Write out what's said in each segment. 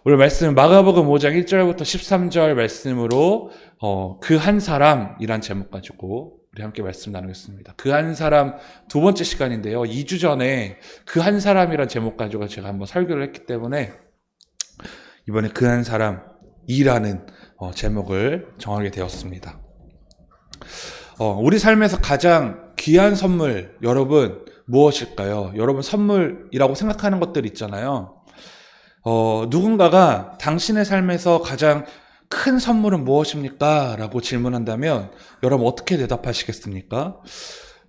오늘 말씀 마가복음 5장 1절부터 13절 말씀으로 그 한 사람이란 제목 가지고 우리 함께 말씀 나누겠습니다. 그 한 사람 두 번째 시간인데요. 2주 전에 그 한 사람이란 제목 가지고 제가 한번 설교를 했기 때문에 이번에 그 한 사람이라는 제목을 정하게 되었습니다. 우리 삶에서 가장 귀한 선물 여러분 무엇일까요? 여러분 선물이라고 생각하는 것들 있잖아요. 누군가가 당신의 삶에서 가장 큰 선물은 무엇입니까? 라고 질문한다면 여러분 어떻게 대답하시겠습니까?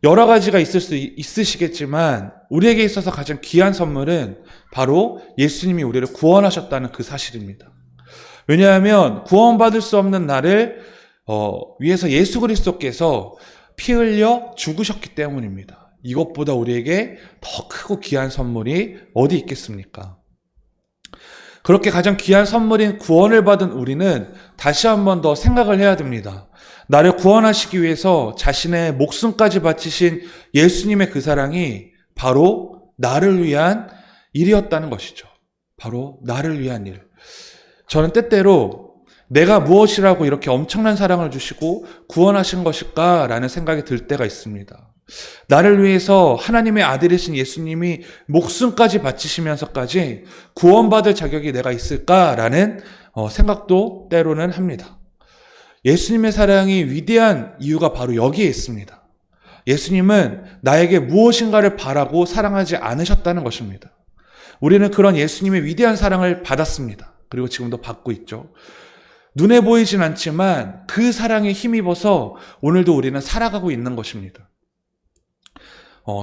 여러 가지가 있으시겠지만 우리에게 있어서 가장 귀한 선물은 바로 예수님이 우리를 구원하셨다는 그 사실입니다. 왜냐하면 구원받을 수 없는 나를 위해서 예수 그리스도께서 피 흘려 죽으셨기 때문입니다. 이것보다 우리에게 더 크고 귀한 선물이 어디 있겠습니까? 그렇게 가장 귀한 선물인 구원을 받은 우리는 다시 한 번 더 생각을 해야 됩니다. 나를 구원하시기 위해서 자신의 목숨까지 바치신 예수님의 그 사랑이 바로 나를 위한 일이었다는 것이죠. 바로 나를 위한 일. 저는 때때로 내가 무엇이라고 이렇게 엄청난 사랑을 주시고 구원하신 것일까라는 생각이 들 때가 있습니다. 나를 위해서 하나님의 아들이신 예수님이 목숨까지 바치시면서까지 구원받을 자격이 내가 있을까라는 생각도 때로는 합니다. 예수님의 사랑이 위대한 이유가 바로 여기에 있습니다. 예수님은 나에게 무엇인가를 바라고 사랑하지 않으셨다는 것입니다. 우리는 그런 예수님의 위대한 사랑을 받았습니다. 그리고 지금도 받고 있죠. 눈에 보이진 않지만 그 사랑에 힘입어서 오늘도 우리는 살아가고 있는 것입니다.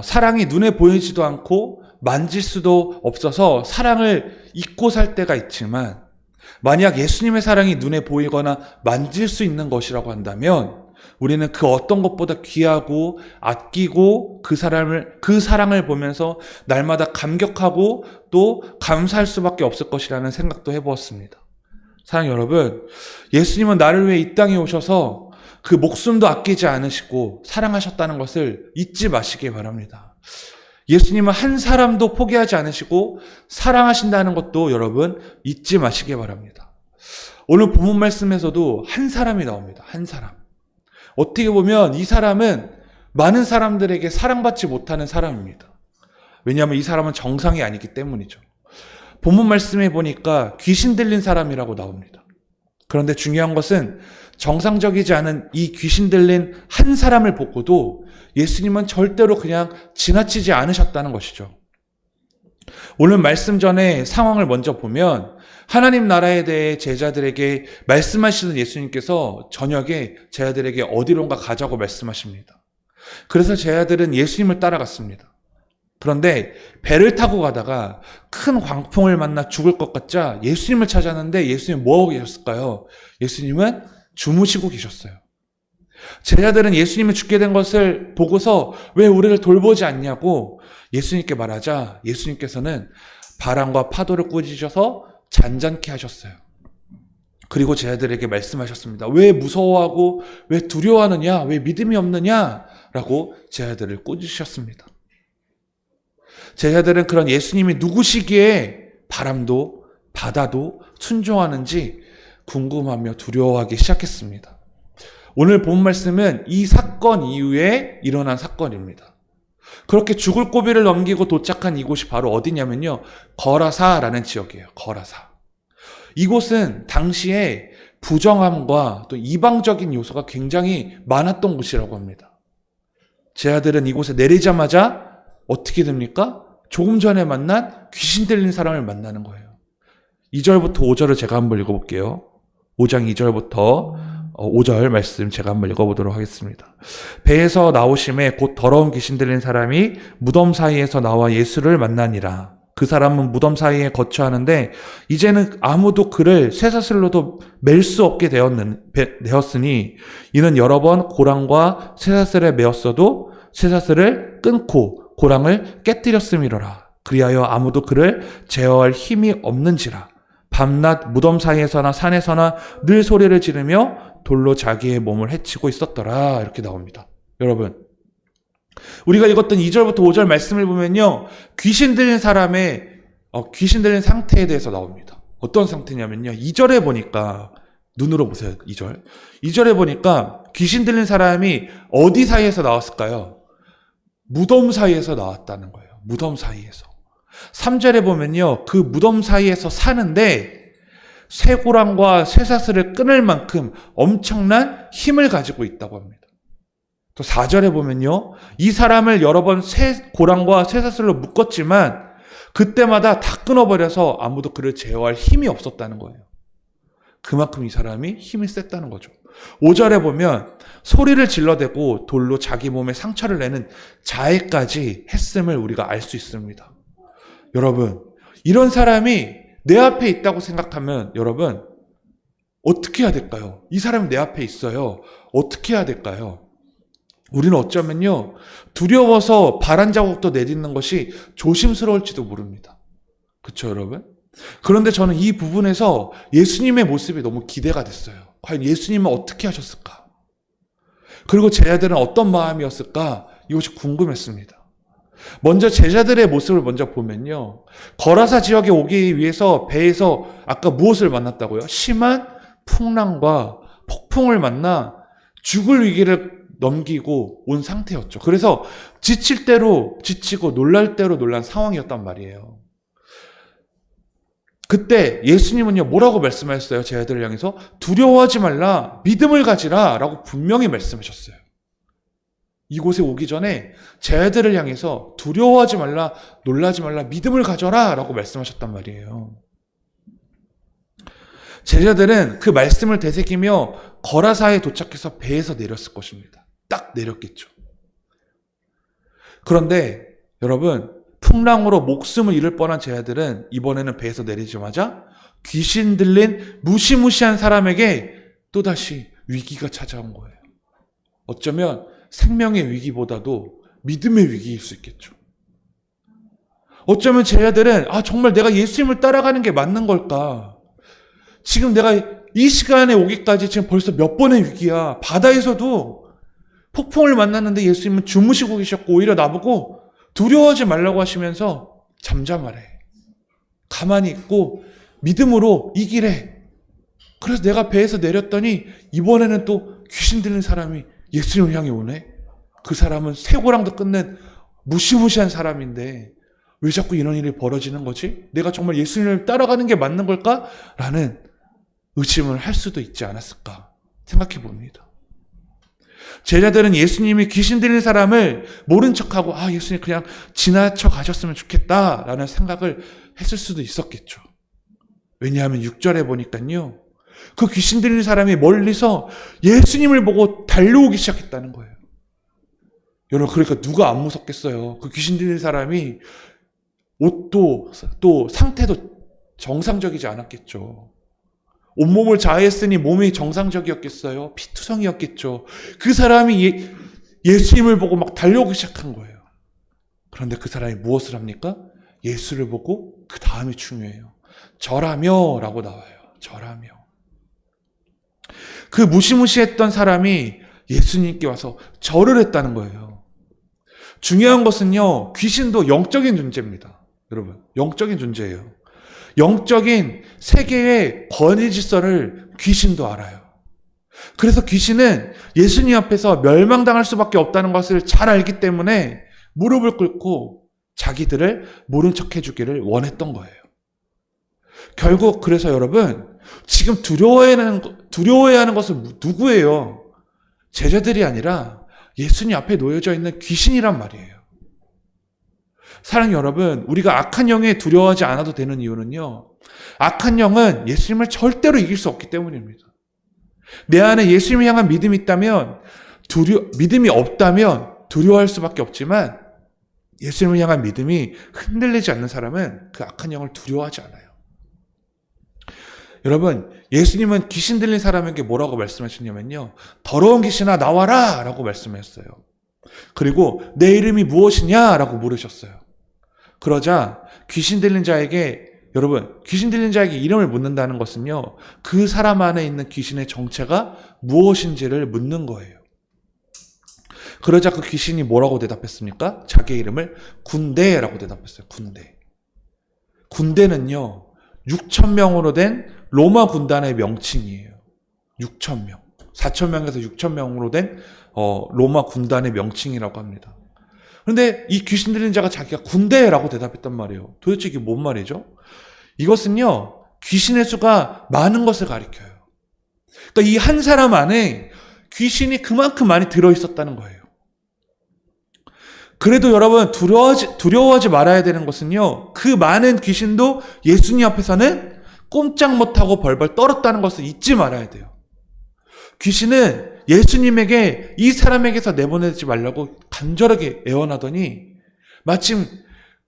사랑이 눈에 보이지도 않고 만질 수도 없어서 사랑을 잊고 살 때가 있지만 만약 예수님의 사랑이 눈에 보이거나 만질 수 있는 것이라고 한다면 우리는 그 어떤 것보다 귀하고 아끼고 그 사랑을 보면서 날마다 감격하고 또 감사할 수밖에 없을 것이라는 생각도 해보았습니다. 사랑 여러분, 예수님은 나를 위해 이 땅에 오셔서 그 목숨도 아끼지 않으시고 사랑하셨다는 것을 잊지 마시기 바랍니다. 예수님은 한 사람도 포기하지 않으시고 사랑하신다는 것도 여러분 잊지 마시기 바랍니다. 오늘 본문 말씀에서도 한 사람이 나옵니다. 한 사람. 어떻게 보면 이 사람은 많은 사람들에게 사랑받지 못하는 사람입니다. 왜냐하면 이 사람은 정상이 아니기 때문이죠. 본문 말씀에 보니까 귀신 들린 사람이라고 나옵니다. 그런데 중요한 것은 정상적이지 않은 이 귀신 들린 한 사람을 보고도 예수님은 절대로 그냥 지나치지 않으셨다는 것이죠. 오늘 말씀 전에 상황을 먼저 보면 하나님 나라에 대해 제자들에게 말씀하시는 예수님께서 저녁에 제자들에게 어디론가 가자고 말씀하십니다. 그래서 제자들은 예수님을 따라갔습니다. 그런데 배를 타고 가다가 큰 광풍을 만나 죽을 것 같자 예수님을 찾았는데 예수님 뭐하고 계셨을까요? 예수님은 주무시고 계셨어요. 제자들은 예수님이 죽게 된 것을 보고서 왜 우리를 돌보지 않냐고 예수님께 말하자 예수님께서는 바람과 파도를 꾸짖으셔서 잔잔케 하셨어요. 그리고 제자들에게 말씀하셨습니다. 왜 무서워하고 왜 두려워하느냐? 왜 믿음이 없느냐? 라고 제자들을 꾸짖으셨습니다. 제자들은 그런 예수님이 누구시기에 바람도 바다도 순종하는지 궁금하며 두려워하기 시작했습니다. 오늘 본 말씀은 이 사건 이후에 일어난 사건입니다. 그렇게 죽을 고비를 넘기고 도착한 이곳이 바로 어디냐면요. 거라사라는 지역이에요. 거라사. 이곳은 당시에 부정함과 또 이방적인 요소가 굉장히 많았던 곳이라고 합니다. 제자들은 이곳에 내리자마자 어떻게 됩니까? 조금 전에 만난 귀신 들린 사람을 만나는 거예요. 2절부터 5절을 제가 한번 읽어볼게요. 5장 2절부터 5절 말씀 제가 한번 읽어보도록 하겠습니다. 배에서 나오심에 곧 더러운 귀신 들린 사람이 무덤 사이에서 나와 예수를 만나니라. 그 사람은 무덤 사이에 거처하는데 이제는 아무도 그를 쇠사슬로도 맬 수 없게 되었으니 이는 여러 번 고랑과 쇠사슬에 매었어도 쇠사슬을 끊고 고랑을 깨뜨렸음이로라. 그리하여 아무도 그를 제어할 힘이 없는지라. 밤낮 무덤 사이에서나 산에서나 늘 소리를 지르며 돌로 자기의 몸을 해치고 있었더라. 이렇게 나옵니다. 여러분, 우리가 읽었던 2절부터 5절 말씀을 보면요. 귀신 들린 사람의 귀신 들린 상태에 대해서 나옵니다. 어떤 상태냐면요. 2절에 보니까, 눈으로 보세요. 2절. 2절에 보니까 귀신 들린 사람이 어디 사이에서 나왔을까요? 무덤 사이에서 나왔다는 거예요. 무덤 사이에서. 3절에 보면요. 그 무덤 사이에서 사는데 쇠고랑과 쇠사슬을 끊을 만큼 엄청난 힘을 가지고 있다고 합니다. 또 4절에 보면요. 이 사람을 여러 번 쇠고랑과 쇠사슬로 묶었지만 그때마다 다 끊어버려서 아무도 그를 제어할 힘이 없었다는 거예요. 그만큼 이 사람이 힘이 셌다는 거죠. 5절에 보면 소리를 질러대고 돌로 자기 몸에 상처를 내는 자해까지 했음을 우리가 알 수 있습니다. 여러분, 이런 사람이 내 앞에 있다고 생각하면 여러분 어떻게 해야 될까요? 이 사람이 내 앞에 있어요. 어떻게 해야 될까요? 우리는 어쩌면요, 두려워서 발 한 자국도 내딛는 것이 조심스러울지도 모릅니다. 그렇죠, 여러분? 그런데 저는 이 부분에서 예수님의 모습이 너무 기대가 됐어요. 과연 예수님은 어떻게 하셨을까? 그리고 제자들은 어떤 마음이었을까? 이것이 궁금했습니다. 먼저 제자들의 모습을 먼저 보면요, 거라사 지역에 오기 위해서 배에서 아까 무엇을 만났다고요? 심한 풍랑과 폭풍을 만나 죽을 위기를 넘기고 온 상태였죠. 그래서 지칠 대로 지치고 놀랄 대로 놀란 상황이었단 말이에요. 그때 예수님은요, 뭐라고 말씀하셨어요? 제자들을 향해서 두려워하지 말라, 믿음을 가지라 라고 분명히 말씀하셨어요. 이곳에 오기 전에 제자들을 향해서 두려워하지 말라, 놀라지 말라, 믿음을 가져라 라고 말씀하셨단 말이에요. 제자들은 그 말씀을 되새기며 거라사에 도착해서 배에서 내렸을 것입니다. 딱 내렸겠죠. 그런데 여러분, 풍랑으로 목숨을 잃을 뻔한 제자들은 이번에는 배에서 내리자마자 귀신 들린 무시무시한 사람에게 또다시 위기가 찾아온 거예요. 어쩌면 생명의 위기보다도 믿음의 위기일 수 있겠죠. 어쩌면 제자들은 정말 내가 예수님을 따라가는 게 맞는 걸까? 지금 내가 이 시간에 오기까지 지금 벌써 몇 번의 위기야. 바다에서도 폭풍을 만났는데 예수님은 주무시고 계셨고 오히려 나보고 두려워하지 말라고 하시면서 잠잠하래. 가만히 있고 믿음으로 이기래. 그래서 내가 배에서 내렸더니 이번에는 또 귀신 들린 사람이 예수님을 향해 오네. 그 사람은 쇠고랑도 끊는 무시무시한 사람인데 왜 자꾸 이런 일이 벌어지는 거지? 내가 정말 예수님을 따라가는 게 맞는 걸까? 라는 의심을 할 수도 있지 않았을까 생각해 봅니다. 제자들은 예수님이 귀신 들린 사람을 모른 척하고 예수님 그냥 지나쳐 가셨으면 좋겠다라는 생각을 했을 수도 있었겠죠. 왜냐하면 6절에 보니까요, 그 귀신 들린 사람이 멀리서 예수님을 보고 달려오기 시작했다는 거예요. 여러분, 그러니까 누가 안 무섭겠어요. 그 귀신 들린 사람이 옷도 또 상태도 정상적이지 않았겠죠. 온몸을 자해했으니 몸이 정상적이었겠어요? 피투성이었겠죠. 그 사람이 예수님을 보고 막 달려오기 시작한 거예요. 그런데 그 사람이 무엇을 합니까? 예수를 보고 그 다음이 중요해요. 절하며 라고 나와요. 절하며. 그 무시무시했던 사람이 예수님께 와서 절을 했다는 거예요. 중요한 것은요, 귀신도 영적인 존재입니다. 여러분, 영적인 존재예요. 영적인 세계의 권위 질서를 귀신도 알아요. 그래서 귀신은 예수님 앞에서 멸망당할 수밖에 없다는 것을 잘 알기 때문에 무릎을 꿇고 자기들을 모른 척 해주기를 원했던 거예요. 결국 그래서 여러분, 지금 두려워해야 하는 것은 누구예요? 제자들이 아니라 예수님 앞에 놓여져 있는 귀신이란 말이에요. 사랑하는 여러분, 우리가 악한 영에 두려워하지 않아도 되는 이유는요, 악한 영은 예수님을 절대로 이길 수 없기 때문입니다. 내 안에 예수님을 향한 믿음이 있다면, 믿음이 없다면 두려워할 수밖에 없지만, 예수님을 향한 믿음이 흔들리지 않는 사람은 그 악한 영을 두려워하지 않아요. 여러분, 예수님은 귀신 들린 사람에게 뭐라고 말씀하셨냐면요, 더러운 귀신아 나와라 라고 말씀하셨어요. 그리고 내 이름이 무엇이냐 라고 물으셨어요. 그러자 귀신 들린 자에게, 여러분, 귀신 들린 자에게 이름을 묻는다는 것은요, 그 사람 안에 있는 귀신의 정체가 무엇인지를 묻는 거예요. 그러자 그 귀신이 뭐라고 대답했습니까? 자기의 이름을 군대라고 대답했어요. 군대. 군대는요, 6,000명으로 된 로마 군단의 명칭이에요. 6,000명. 4,000명에서 6,000명으로 된 로마 군단의 명칭이라고 합니다. 그런데 이 귀신 들린 자가 자기가 군대라고 대답했단 말이에요. 도대체 이게 뭔 말이죠? 이것은요, 귀신의 수가 많은 것을 가리켜요. 그러니까 이 한 사람 안에 귀신이 그만큼 많이 들어있었다는 거예요. 그래도 여러분 두려워하지 말아야 되는 것은요, 그 많은 귀신도 예수님 앞에서는 꼼짝 못하고 벌벌 떨었다는 것을 잊지 말아야 돼요. 귀신은 예수님에게 이 사람에게서 내보내지 말라고 간절하게 애원하더니 마침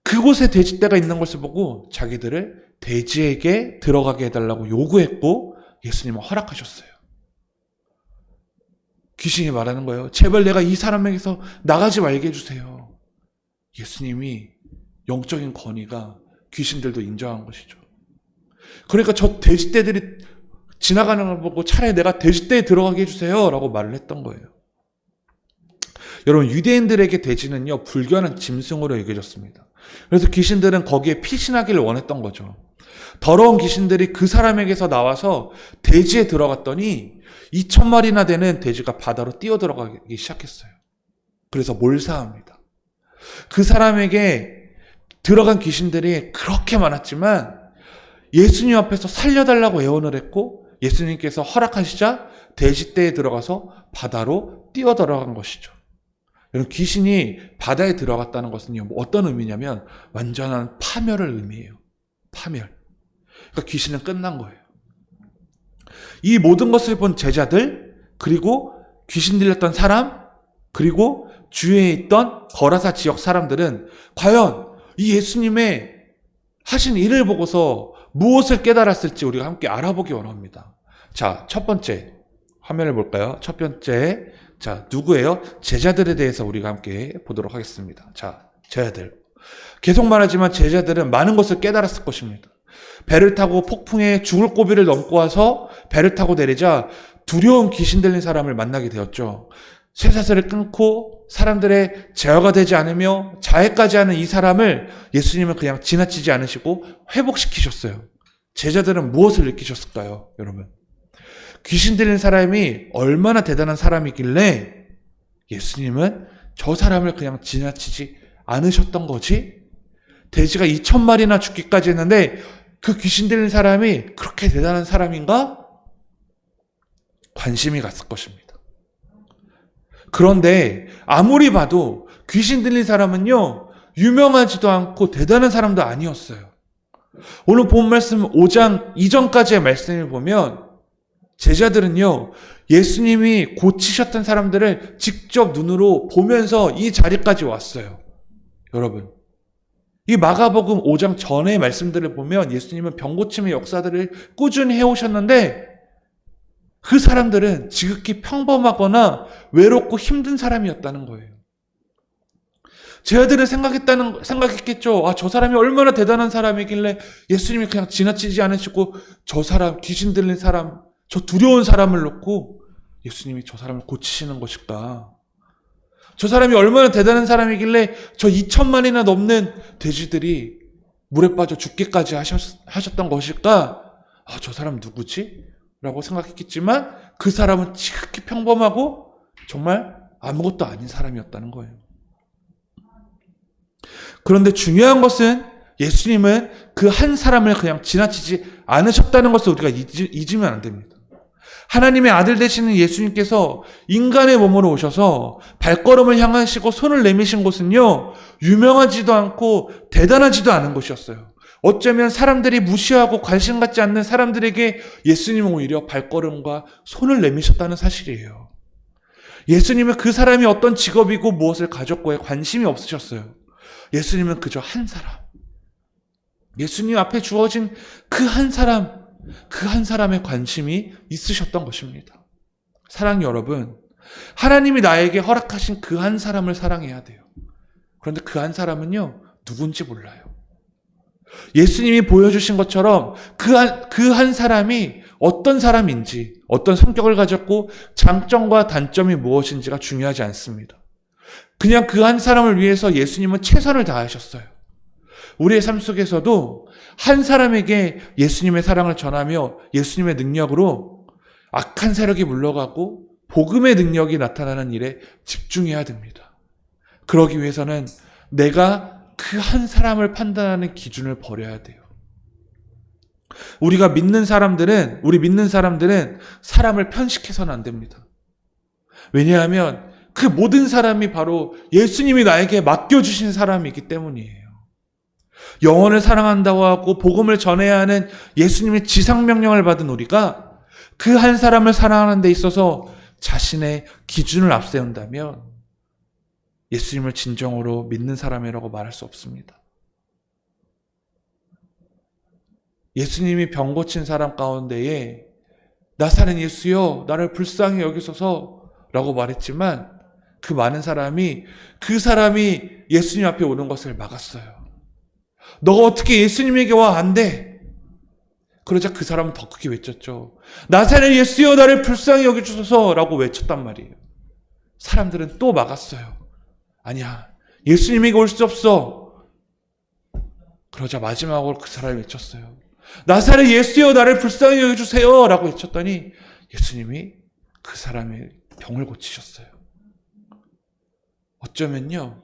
그곳에 돼지떼가 있는 것을 보고 자기들을 돼지에게 들어가게 해달라고 요구했고 예수님은 허락하셨어요. 귀신이 말하는 거예요. 제발 내가 이 사람에게서 나가지 말게 해주세요. 예수님이 영적인 권위가 귀신들도 인정한 것이죠. 그러니까 저 돼지떼들이 지나가는 걸 보고 차라리 내가 돼지떼에 들어가게 해주세요 라고 말을 했던 거예요. 여러분, 유대인들에게 돼지는요, 불교하는 짐승으로 여겨졌습니다. 그래서 귀신들은 거기에 피신하기를 원했던 거죠. 더러운 귀신들이 그 사람에게서 나와서 돼지에 들어갔더니 2,000마리나 되는 돼지가 바다로 뛰어 들어가기 시작했어요. 그래서 몰사합니다. 그 사람에게 들어간 귀신들이 그렇게 많았지만 예수님 앞에서 살려달라고 애원을 했고 예수님께서 허락하시자 돼지떼에 들어가서 바다로 뛰어 들어간 것이죠. 여러분, 귀신이 바다에 들어갔다는 것은요, 어떤 의미냐면 완전한 파멸을 의미해요. 파멸. 그러니까 귀신은 끝난 거예요. 이 모든 것을 본 제자들, 그리고 귀신 들렸던 사람, 그리고 주위에 있던 거라사 지역 사람들은 과연 이 예수님의 하신 일을 보고서 무엇을 깨달았을지 우리가 함께 알아보기 원합니다. 자, 첫 번째 화면을 볼까요? 첫 번째, 자, 누구예요? 제자들에 대해서 우리가 함께 보도록 하겠습니다. 자, 제자들. 계속 말하지만 제자들은 많은 것을 깨달았을 것입니다. 배를 타고 폭풍에 죽을 고비를 넘고 와서 배를 타고 내리자 두려운 귀신 들린 사람을 만나게 되었죠. 쇠사슬을 끊고 사람들의 제어가 되지 않으며 자해까지 하는 이 사람을 예수님은 그냥 지나치지 않으시고 회복시키셨어요. 제자들은 무엇을 느끼셨을까요, 여러분? 귀신 들린 사람이 얼마나 대단한 사람이길래 예수님은 저 사람을 그냥 지나치지 않으셨던 거지? 돼지가 2,000마리나 죽기까지 했는데 그 귀신 들린 사람이 그렇게 대단한 사람인가? 관심이 갔을 것입니다. 그런데 아무리 봐도 귀신 들린 사람은요, 유명하지도 않고 대단한 사람도 아니었어요. 오늘 본 말씀 5장 이전까지의 말씀을 보면 제자들은요, 예수님이 고치셨던 사람들을 직접 눈으로 보면서 이 자리까지 왔어요. 여러분, 이 마가복음 5장 전의 말씀들을 보면 예수님은 병고침의 역사들을 꾸준히 해오셨는데 그 사람들은 지극히 평범하거나 외롭고 힘든 사람이었다는 거예요. 제자들은 생각했겠죠. 아, 저 사람이 얼마나 대단한 사람이길래 예수님이 그냥 지나치지 않으시고 저 사람, 귀신 들린 사람, 저 두려운 사람을 놓고 예수님이 저 사람을 고치시는 것일까? 저 사람이 얼마나 대단한 사람이길래 저 2,000마리나 넘는 돼지들이 물에 빠져 죽기까지 하셨던 것일까? 아, 저 사람 누구지? 라고 생각했겠지만 그 사람은 지극히 평범하고 정말 아무것도 아닌 사람이었다는 거예요. 그런데 중요한 것은 예수님은 그 한 사람을 그냥 지나치지 않으셨다는 것을 우리가 잊으면 안 됩니다. 하나님의 아들 되시는 예수님께서 인간의 몸으로 오셔서 발걸음을 향하시고 손을 내미신 곳은요, 유명하지도 않고 대단하지도 않은 곳이었어요. 어쩌면 사람들이 무시하고 관심 갖지 않는 사람들에게 예수님은 오히려 발걸음과 손을 내미셨다는 사실이에요. 예수님은 그 사람이 어떤 직업이고 무엇을 가졌고에 관심이 없으셨어요. 예수님은 그저 한 사람, 예수님 앞에 주어진 그 한 사람, 그 한 사람의 관심이 있으셨던 것입니다. 사랑하는 여러분, 하나님이 나에게 허락하신 그 한 사람을 사랑해야 돼요. 그런데 그 한 사람은요, 누군지 몰라요. 예수님이 보여주신 것처럼 그 한 사람이 어떤 사람인지, 어떤 성격을 가졌고 장점과 단점이 무엇인지가 중요하지 않습니다. 그냥 그 한 사람을 위해서 예수님은 최선을 다하셨어요. 우리의 삶 속에서도 한 사람에게 예수님의 사랑을 전하며 예수님의 능력으로 악한 세력이 물러가고 복음의 능력이 나타나는 일에 집중해야 됩니다. 그러기 위해서는 내가 그 한 사람을 판단하는 기준을 버려야 돼요. 우리 믿는 사람들은 사람을 편식해서는 안 됩니다. 왜냐하면 그 모든 사람이 바로 예수님이 나에게 맡겨주신 사람이기 때문이에요. 영혼을 사랑한다고 하고 복음을 전해야 하는 예수님의 지상명령을 받은 우리가 그 한 사람을 사랑하는 데 있어서 자신의 기준을 앞세운다면 예수님을 진정으로 믿는 사람이라고 말할 수 없습니다. 예수님이 병 고친 사람 가운데에 나사렛 예수여 나를 불쌍히 여기소서 라고 말했지만 그 많은 사람이 예수님 앞에 오는 것을 막았어요. 너가 어떻게 예수님에게 와? 안 돼. 그러자 그 사람은 더 크게 외쳤죠. 나사렛 예수여 나를 불쌍히 여기소서 라고 외쳤단 말이에요. 사람들은 또 막았어요. 아니야, 예수님에게 올 수 없어. 그러자 마지막으로 그 사람이 외쳤어요. 나사렛 예수여 나를 불쌍히 여겨주세요 라고 외쳤더니 예수님이 그 사람의 병을 고치셨어요. 어쩌면요,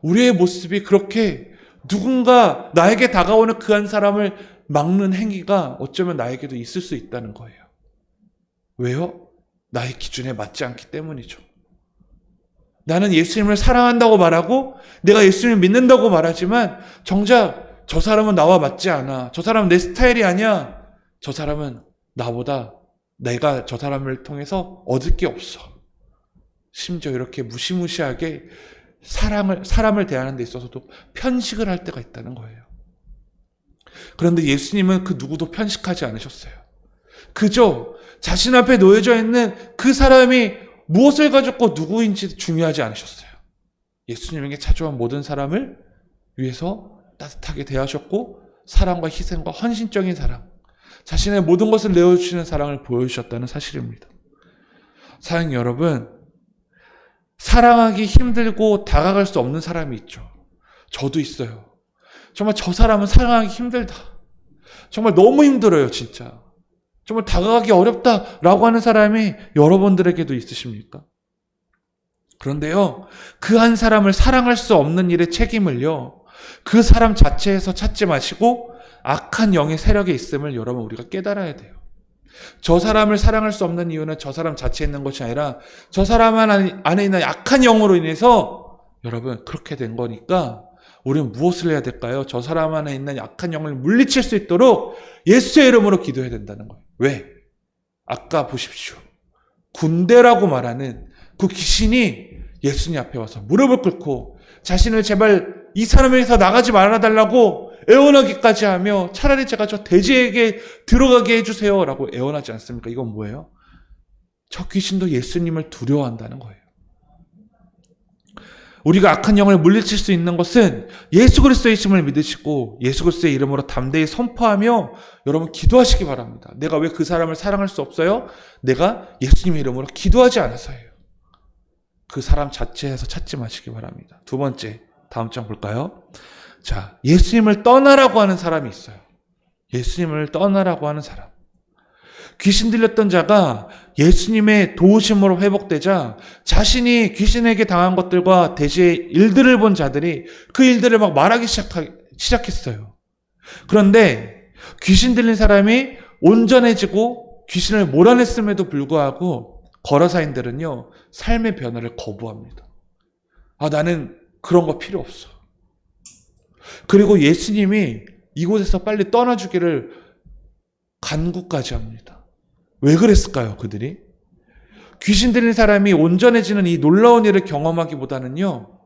우리의 모습이 그렇게 누군가 나에게 다가오는 그 한 사람을 막는 행위가 어쩌면 나에게도 있을 수 있다는 거예요. 왜요? 나의 기준에 맞지 않기 때문이죠. 나는 예수님을 사랑한다고 말하고 내가 예수님을 믿는다고 말하지만 정작 저 사람은 나와 맞지 않아. 저 사람은 내 스타일이 아니야. 저 사람은 나보다 내가 저 사람을 통해서 얻을 게 없어. 심지어 이렇게 무시무시하게 사람을 대하는 데 있어서도 편식을 할 때가 있다는 거예요. 그런데 예수님은 그 누구도 편식하지 않으셨어요. 그저 자신 앞에 놓여져 있는 그 사람이 무엇을 가졌고 누구인지 중요하지 않으셨어요. 예수님에게 찾아온 모든 사람을 위해서 따뜻하게 대하셨고 사랑과 희생과 헌신적인 사랑, 자신의 모든 것을 내어주시는 사랑을 보여주셨다는 사실입니다. 사랑하는 여러분, 사랑하기 힘들고 다가갈 수 없는 사람이 있죠. 저도 있어요. 정말 저 사람은 사랑하기 힘들다. 정말 너무 힘들어요, 진짜. 정말 다가가기 어렵다라고 하는 사람이 여러분들에게도 있으십니까? 그런데요, 그 한 사람을 사랑할 수 없는 일의 책임을요, 그 사람 자체에서 찾지 마시고 악한 영의 세력에 있음을 여러분 우리가 깨달아야 돼요. 저 사람을 사랑할 수 없는 이유는 저 사람 자체에 있는 것이 아니라 저 사람 안에 있는 악한 영으로 인해서 여러분 그렇게 된 거니까 우리는 무엇을 해야 될까요? 저 사람 안에 있는 악한 영을 물리칠 수 있도록 예수의 이름으로 기도해야 된다는 거예요. 왜? 아까 보십시오. 군대라고 말하는 그 귀신이 예수님 앞에 와서 무릎을 꿇고 자신을 제발 이 사람에게서 나가지 말아달라고 애원하기까지 하며 차라리 제가 저 돼지에게 들어가게 해주세요 라고 애원하지 않습니까? 이건 뭐예요? 저 귀신도 예수님을 두려워한다는 거예요. 우리가 악한 영을 물리칠 수 있는 것은 예수 그리스도의 이름을 믿으시고 예수 그리스도의 이름으로 담대히 선포하며 여러분 기도하시기 바랍니다. 내가 왜 그 사람을 사랑할 수 없어요? 내가 예수님의 이름으로 기도하지 않아서예요. 그 사람 자체에서 찾지 마시기 바랍니다. 두 번째, 다음 장 볼까요? 자, 예수님을 떠나라고 하는 사람이 있어요. 예수님을 떠나라고 하는 사람. 귀신 들렸던 자가 예수님의 도우심으로 회복되자 자신이 귀신에게 당한 것들과 대지의 일들을 본 자들이 그 일들을 막 말하기 시작했어요. 그런데 귀신 들린 사람이 온전해지고 귀신을 몰아냈음에도 불구하고 거라사인들은요, 삶의 변화를 거부합니다. 나는 그런 거 필요 없어. 그리고 예수님이 이곳에서 빨리 떠나주기를 간구까지 합니다. 왜 그랬을까요, 그들이? 귀신 들린 사람이 온전해지는 이 놀라운 일을 경험하기보다는요,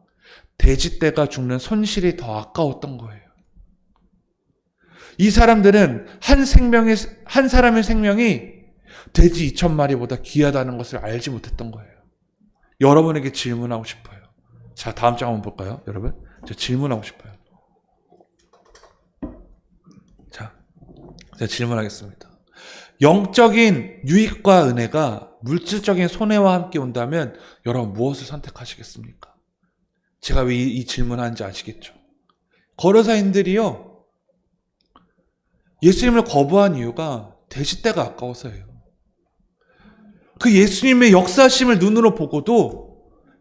돼지떼가 죽는 손실이 더 아까웠던 거예요. 이 사람들은 한 사람의 생명이 돼지 2,000마리보다 귀하다는 것을 알지 못했던 거예요. 여러분에게 질문하고 싶어요. 자, 다음 장 한번 볼까요, 여러분? 저 질문하고 싶어요. 자, 제가 질문하겠습니다. 영적인 유익과 은혜가 물질적인 손해와 함께 온다면 여러분 무엇을 선택하시겠습니까? 제가 왜 이 질문하는지 아시겠죠? 거러사인들이요, 예수님을 거부한 이유가 돼지떼가 아까워서예요. 그 예수님의 역사심을 눈으로 보고도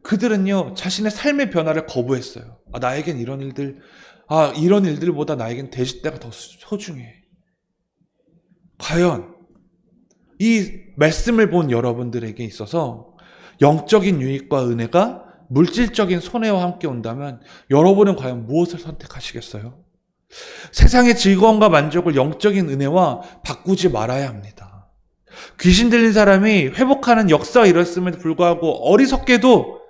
그들은요, 자신의 삶의 변화를 거부했어요. 나에겐 이런 일들보다 나에겐 돼지떼가 더 소중해. 과연 이 말씀을 본 여러분들에게 있어서 영적인 유익과 은혜가 물질적인 손해와 함께 온다면 여러분은 과연 무엇을 선택하시겠어요? 세상의 즐거움과 만족을 영적인 은혜와 바꾸지 말아야 합니다. 귀신 들린 사람이 회복하는 역사가 일었음에도 불구하고 어리석게도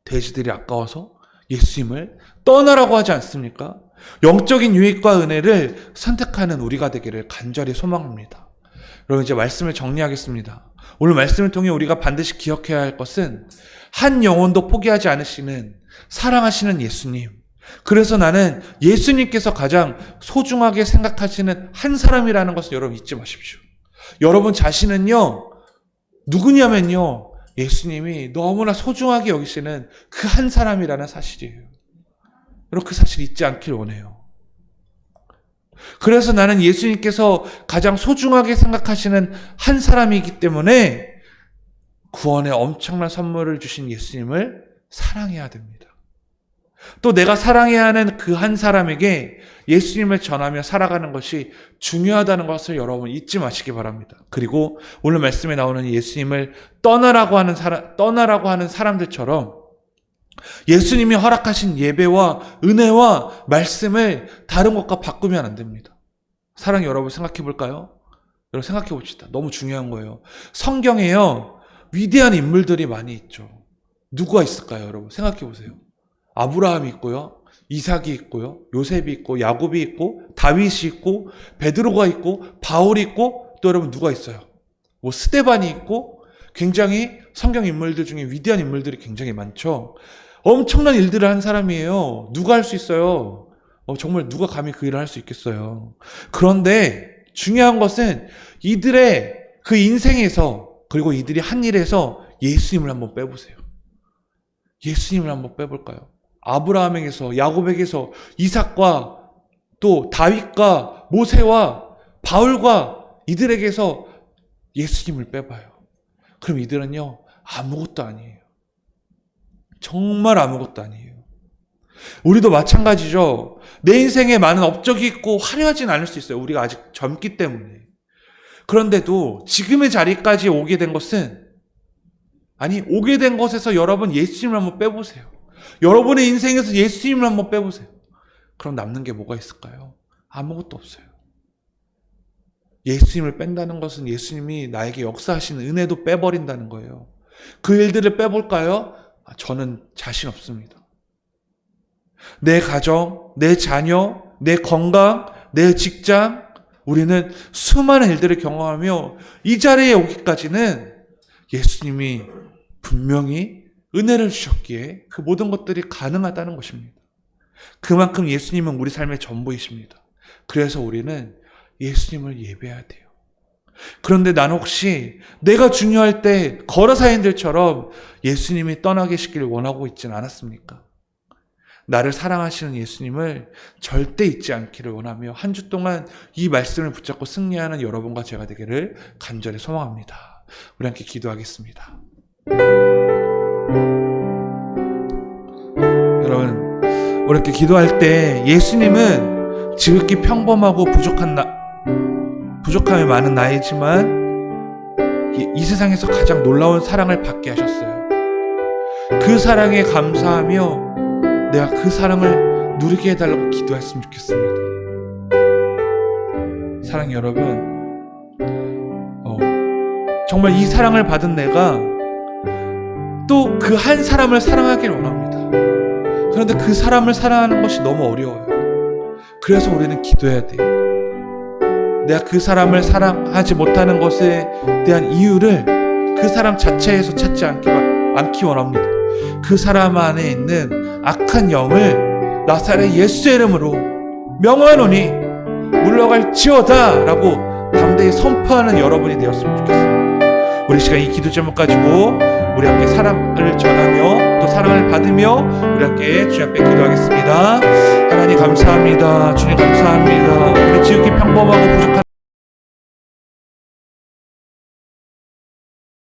돼지들이 아까워서 예수님을 떠나라고 하지 않습니까? 영적인 유익과 은혜를 선택하는 우리가 되기를 간절히 소망합니다. 여러분, 이제 말씀을 정리하겠습니다. 오늘 말씀을 통해 우리가 반드시 기억해야 할 것은 한 영혼도 포기하지 않으시는 사랑하시는 예수님. 그래서 나는 예수님께서 가장 소중하게 생각하시는 한 사람이라는 것을 여러분 잊지 마십시오. 여러분 자신은요, 누구냐면요, 예수님이 너무나 소중하게 여기시는 그 한 사람이라는 사실이에요. 여러분, 그 사실 잊지 않길 원해요. 그래서 나는 예수님께서 가장 소중하게 생각하시는 한 사람이기 때문에 구원의 엄청난 선물을 주신 예수님을 사랑해야 됩니다. 또 내가 사랑해야 하는 그 한 사람에게 예수님을 전하며 살아가는 것이 중요하다는 것을 여러분 잊지 마시기 바랍니다. 그리고 오늘 말씀에 나오는 예수님을 떠나라고 하는 사람들처럼 예수님이 허락하신 예배와 은혜와 말씀을 다른 것과 바꾸면 안 됩니다. 사랑 여러분 생각해 볼까요? 여러분 생각해 봅시다. 너무 중요한 거예요. 성경에요, 위대한 인물들이 많이 있죠. 누구가 있을까요, 여러분? 생각해 보세요. 아브라함이 있고요, 이삭이 있고요, 요셉이 있고, 야곱이 있고, 다윗이 있고, 베드로가 있고, 바울이 있고, 또 여러분 누가 있어요? 스데반이 있고, 굉장히 성경 인물들 중에 위대한 인물들이 굉장히 많죠. 엄청난 일들을 한 사람이에요. 누가 할 수 있어요? 정말 누가 감히 그 일을 할 수 있겠어요? 그런데 중요한 것은 이들의 그 인생에서, 그리고 이들이 한 일에서 예수님을 한번 빼보세요. 예수님을 한번 빼볼까요? 아브라함에게서, 야곱에게서, 이삭과 또 다윗과 모세와 바울과 이들에게서 예수님을 빼봐요. 그럼 이들은요, 아무것도 아니에요. 정말 아무것도 아니에요. 우리도 마찬가지죠. 내 인생에 많은 업적이 있고 화려하진 않을 수 있어요. 우리가 아직 젊기 때문에. 그런데도 지금의 자리까지 오게 된 것은, 오게 된 것에서 여러분 예수님을 한번 빼보세요. 여러분의 인생에서 예수님을 한번 빼보세요. 그럼 남는 게 뭐가 있을까요? 아무것도 없어요. 예수님을 뺀다는 것은 예수님이 나에게 역사하신 은혜도 빼버린다는 거예요. 그 일들을 빼볼까요? 저는 자신 없습니다. 내 가정, 내 자녀, 내 건강, 내 직장, 우리는 수많은 일들을 경험하며 이 자리에 오기까지는 예수님이 분명히 은혜를 주셨기에 그 모든 것들이 가능하다는 것입니다. 그만큼 예수님은 우리 삶의 전부이십니다. 그래서 우리는 예수님을 예배해야 돼요. 그런데 나는 혹시 내가 중요할 때 거라사인들처럼 예수님이 떠나 계시길 원하고 있지는 않았습니까? 나를 사랑하시는 예수님을 절대 잊지 않기를 원하며 한 주 동안 이 말씀을 붙잡고 승리하는 여러분과 제가 되기를 간절히 소망합니다. 우리 함께 기도하겠습니다. 여러분, 우리 함께 기도할 때 예수님은 지극히 평범하고 부족함이 많은 나이지만 이 세상에서 가장 놀라운 사랑을 받게 하셨어요. 그 사랑에 감사하며 내가 그 사랑을 누리게 해달라고 기도했으면 좋겠습니다. 사랑 여러분, 정말 이 사랑을 받은 내가 또 그 한 사람을 사랑하길 원합니다. 그런데 그 사람을 사랑하는 것이 너무 어려워요. 그래서 우리는 기도해야 돼요. 내가 그 사람을 사랑하지 못하는 것에 대한 이유를 그 사람 자체에서 찾지 않기 원합니다. 그 사람 안에 있는 악한 영을 나사렛 예수의 이름으로 명하노니 물러갈지어다 라고 담대히 선포하는 여러분이 되었으면 좋겠습니다. 우리 시간 이 기도 제목 가지고 우리 함께 사랑을 전하며 또 사랑을 받으며 우리 함께 주님 앞에 기도하겠습니다. 하나님 감사합니다. 주님 감사합니다. 우리 지극히 평범하고 부족한